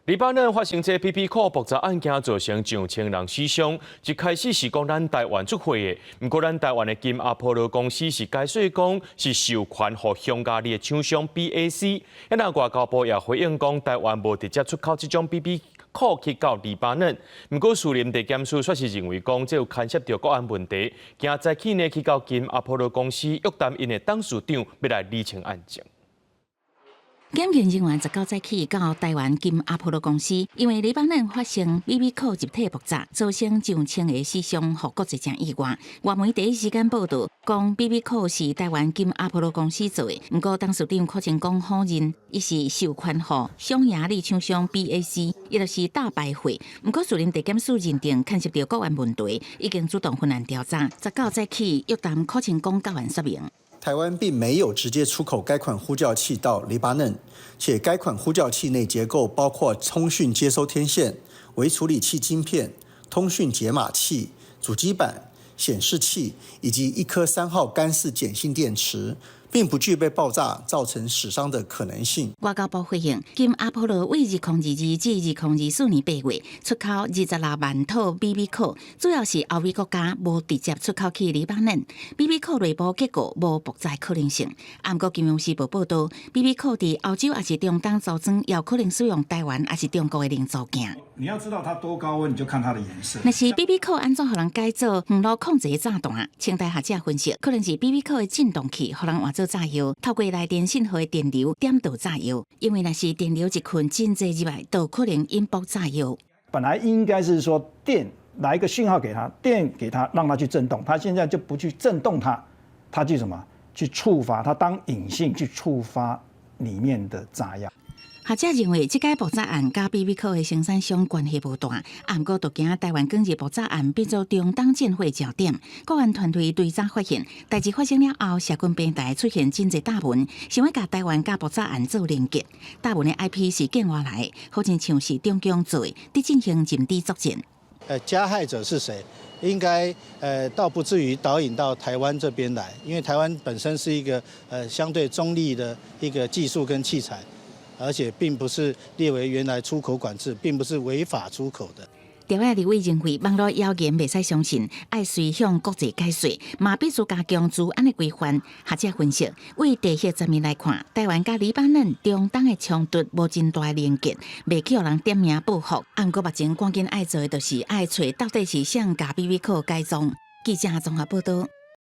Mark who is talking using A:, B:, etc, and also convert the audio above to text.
A: 黎巴嫩发生这 BB 扣爆炸案件，造成上千人死伤。一开始是讲咱台湾出货的，不过咱台湾的金阿波罗公司是解释讲是授权予匈牙利的厂商 BAC。那外交部也回应讲，台湾无直接出口这种 BB 扣去到黎巴嫩。不过，苏联地检署却是认为讲，这有牵涉到国安问题，今早起呢去到金阿波罗公司约谈因的董事长，要来厘清案情。
B: 检验人员19早起到台湾金阿波罗公司，因为黎巴嫩发生 BB 扣集体爆炸，造成上千个死伤，和国际上意外。外媒第一时间报道，讲 BB 扣是台湾金阿波罗公司做的。不过，董事长柯成功否认，伊是授权予匈牙利厂商 BAC， 也就是大白货。不过，苏联地检署认定牵涉到国安问题，已经主动分案调查。19早起约谈柯成功教员说明。
C: 台湾并没有直接出口该款呼叫器到黎巴嫩，且该款呼叫器内结构包括通讯接收天线、微处理器晶片、通讯解码器、主机板、显示器以及一颗3号干式碱性电池。 并不具备爆炸造成死伤的可能性。
B: 外交部回应，金阿波罗为2022至2024年8月出口26万套 BB 扣，主要是欧美国家无直接出口去黎巴嫩。BB 扣内部结构无爆炸可能性。韩国金融时报报道 ，BB 扣伫欧洲也是中东组装，也有可能使用台湾也是中国的零组件。
D: 你要知道它多高温，你就看它的颜色。
B: 那是 BB 扣安怎互人改造远路控制的炸弹？清代学者分析，可能是 BB 扣的振动器，互人换做炸药，透过来电信号的电流点导炸药。因为那是电流一困真济入来，都可能引爆炸药。
D: 本来应该是说电来一个讯号给它，电给它，让它去震动。它现在就不去震动它，它去什么？去触发它当引信去触发里面的炸药。
B: 学者认为，这个爆炸案甲 BB 扣的生产商关系无大，不过就惊台湾今日爆炸案变做中东战火焦点。国安团队追查发现，代志发生了后，社群平台出现真侪大文，想要甲台湾甲爆炸案做连结。大文的 IP 是境外来，好像是中共做的，伫进行认知作战。
E: 加害者是谁？应该倒不至于导引到台湾这边来，因为台湾本身是一个相对中立的一个技术跟器材。 而且并不是列为原来出口管制，并不是违法出口的。
B: 调解立委认为，网络谣言袂使相信，爱随向国际解说，嘛必须加强治安的规范。学者分析，为地血层面来看，台湾甲黎巴嫩、中东的冲突无真大连结，袂去互人点名报复。不过目前关键爱做的，就是爱找到底是谁甲 BB 扣改装。记者综合报道。